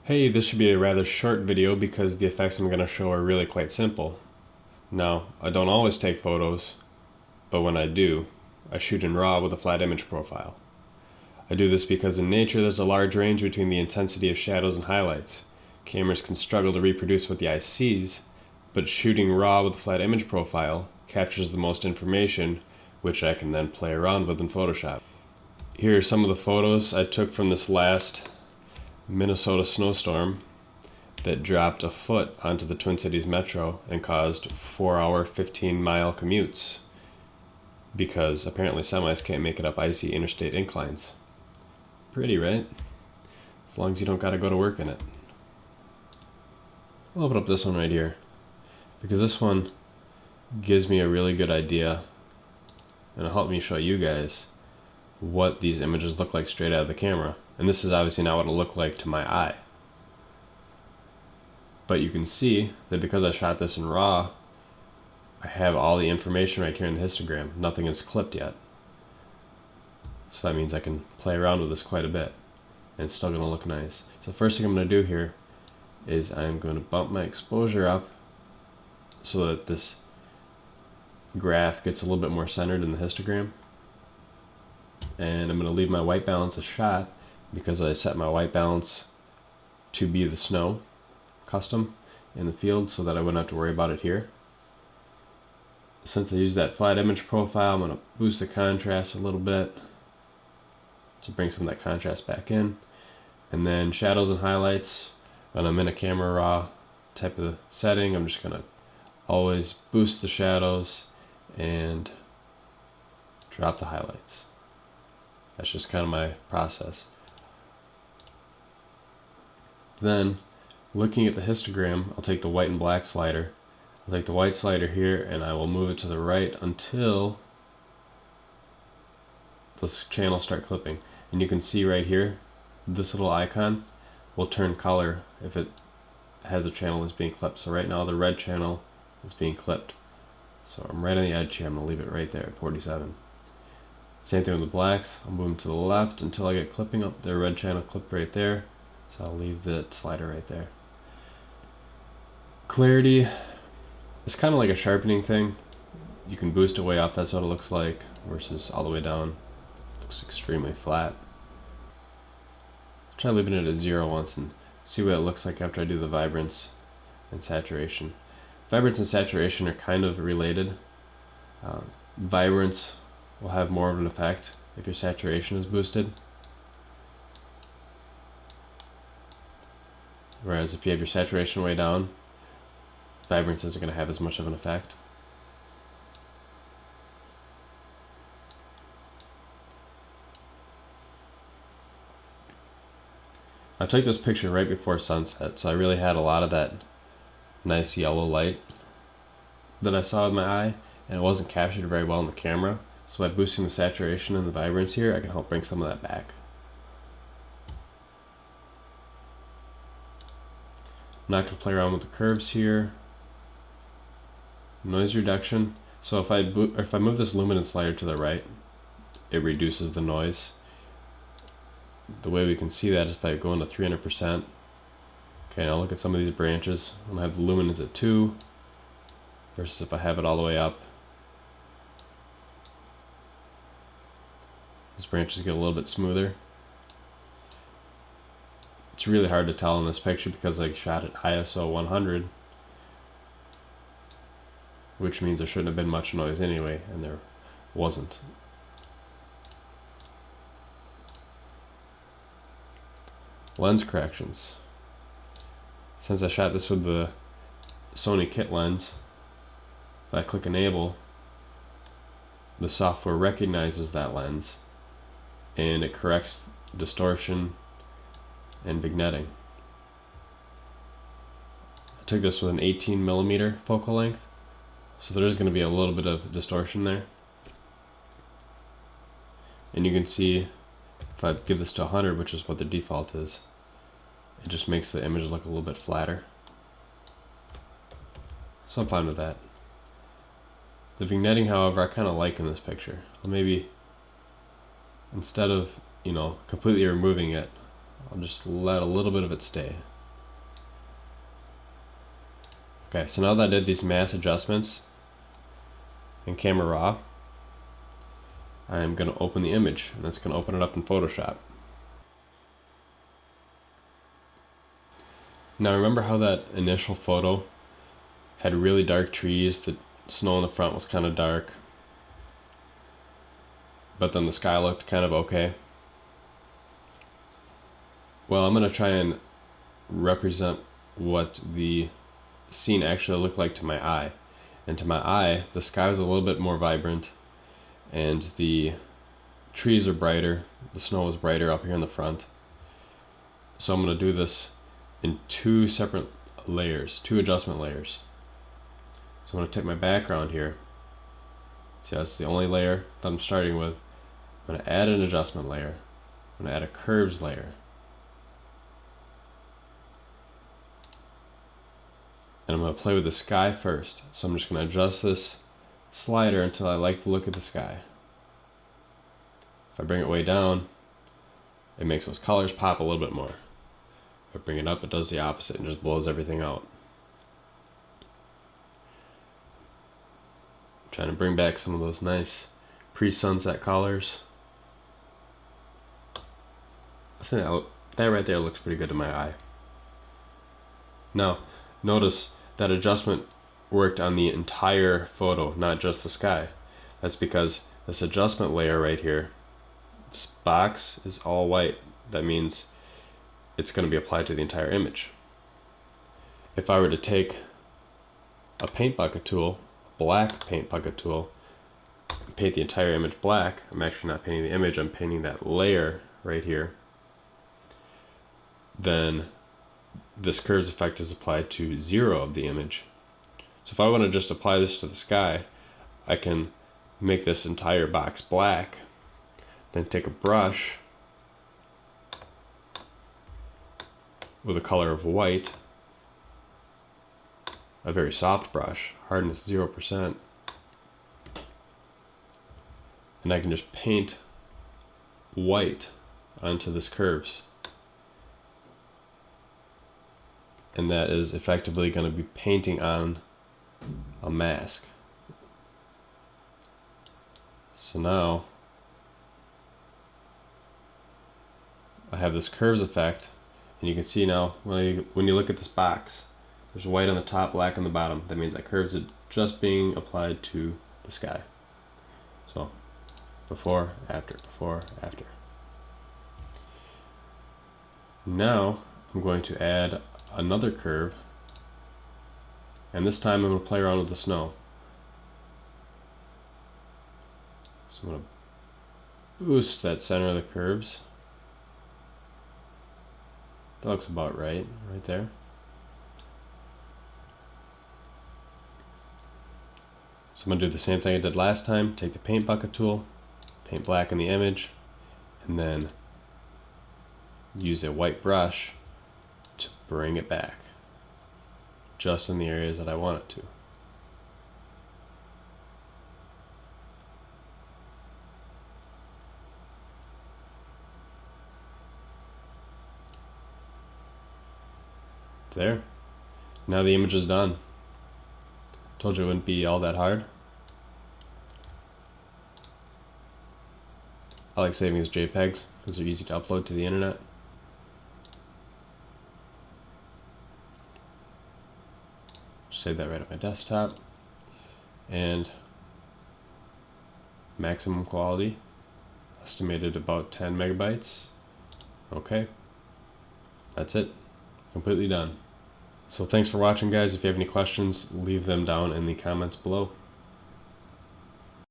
Hey, this should be a rather short video because the effects I'm going to show are really quite simple. Now, I don't always take photos, but when I do, I shoot in RAW with a flat image profile. I do this because in nature there's a large range between the intensity of shadows and highlights. Cameras can struggle to reproduce what the eye sees, but shooting RAW with a flat image profile captures the most information, which I can then play around with in Photoshop. Here are some of the photos I took from this last Minnesota snowstorm that dropped a foot onto the Twin Cities Metro and caused 4-hour, 15-mile commutes because apparently semis can't make it up icy interstate inclines. Pretty, right? As long as you don't gotta go to work in it. I'll open up this one right here because this one gives me a really good idea and it'll help me show you guys what these images look like straight out of the camera. And this is obviously not what it'll look like to my eye. But you can see that because I shot this in RAW, I have all the information right here in the histogram. Nothing is clipped yet. So that means I can play around with this quite a bit. And it's still going to look nice. So the first thing I'm going to do here is I'm going to bump my exposure up so that this graph gets a little bit more centered in the histogram. And I'm going to leave my white balance a shot because I set my white balance to be the snow custom in the field so that I wouldn't have to worry about it here. Since I use that flat image profile, I'm going to boost the contrast a little bit to bring some of that contrast back in. And then shadows and highlights, when I'm in a camera raw type of setting, I'm just going to always boost the shadows and drop the highlights. That's just kind of my process. Then, looking at the histogram, I'll take the white and black slider. I'll take the white slider here and I will move it to the right until those channels start clipping. And you can see right here, this little icon will turn color if it has a channel that's being clipped. So right now the red channel is being clipped. So I'm right on the edge here, I'm going to leave it right there at 47. Same thing with the blacks, I'll move them to the left until I get clipping up. The red channel clipped right there. So I'll leave the slider right there. Clarity is kind of like a sharpening thing. You can boost it way up, that's what it looks like, versus all the way down. It looks extremely flat. Try leaving it at 0 once and see what it looks like after I do the vibrance and saturation. Vibrance and saturation are kind of related. Vibrance will have more of an effect if your saturation is boosted. Whereas if you have your saturation way down, vibrance isn't going to have as much of an effect. I took this picture right before sunset, so I really had a lot of that nice yellow light that I saw with my eye, and it wasn't captured very well in the camera. So by boosting the saturation and the vibrance here, I can help bring some of that back. I'm not going to play around with the curves here. Noise reduction. So if I move this luminance slider to the right, it reduces the noise. The way we can see that is if I go into 300%. Okay, now look at some of these branches. I'm going to have the luminance at 2 versus if I have it all the way up. These branches get a little bit smoother. It's really hard to tell in this picture because I shot at ISO 100, which means there shouldn't have been much noise anyway, and there wasn't. Lens corrections. Since I shot this with the Sony kit lens, if I click enable, the software recognizes that lens and it corrects distortion and vignetting. I took this with an 18mm focal length, so there is going to be a little bit of distortion there. And you can see if I give this to 100, which is what the default is, it just makes the image look a little bit flatter. So I'm fine with that. The vignetting, however, I kind of like in this picture. I'll maybe, instead of, completely removing it, I'll just let a little bit of it stay. Okay, so now that I did these mass adjustments in Camera Raw, I'm going to open the image, and it's going to open it up in Photoshop. Now remember how that initial photo had really dark trees, the snow in the front was kind of dark, but then the sky looked kind of okay? Well, I'm going to try and represent what the scene actually looked like to my eye. And to my eye, the sky was a little bit more vibrant, and the trees are brighter, the snow was brighter up here in the front. So I'm going to do this in two separate layers, two adjustment layers. So I'm going to take my background here. See, that's the only layer that I'm starting with. I'm going to add an adjustment layer. I'm going to add a curves layer. And I'm going to play with the sky first. So I'm just going to adjust this slider until I like the look of the sky. If I bring it way down, it makes those colors pop a little bit more. If I bring it up, it does the opposite and just blows everything out. I'm trying to bring back some of those nice pre-sunset colors. I think that right there looks pretty good to my eye. Now, notice that adjustment worked on the entire photo, not just the sky. That's because this adjustment layer right here, this box is all white. That means it's going to be applied to the entire image. If I were to take a paint bucket tool, a black paint bucket tool, and paint the entire image black, I'm actually not painting the image, I'm painting that layer right here, then this curves effect is applied to 0 of the image. So if I want to just apply this to the sky, I can make this entire box black, then take a brush with a color of white, a very soft brush, hardness 0%, and I can just paint white onto this curves. And that is effectively going to be painting on a mask. So now I have this curves effect, and you can see now when you look at this box, there's white on the top, black on the bottom. That means that curves is just being applied to the sky. So before, after, before, after. Now I'm going to add another curve, and this time I'm going to play around with the snow. So I'm going to boost that center of the curves. That looks about right there. So I'm going to do the same thing I did last time. Take the paint bucket tool, paint black in the image, and then use a white brush to bring it back, just in the areas that I want it to. There. Now the image is done. Told you it wouldn't be all that hard. I like saving as JPEGs because they're easy to upload to the internet. Save that right at my desktop, and maximum quality estimated about 10 megabytes. Okay, that's it, completely done. So thanks for watching, guys. If you have any questions, leave them down in the comments below.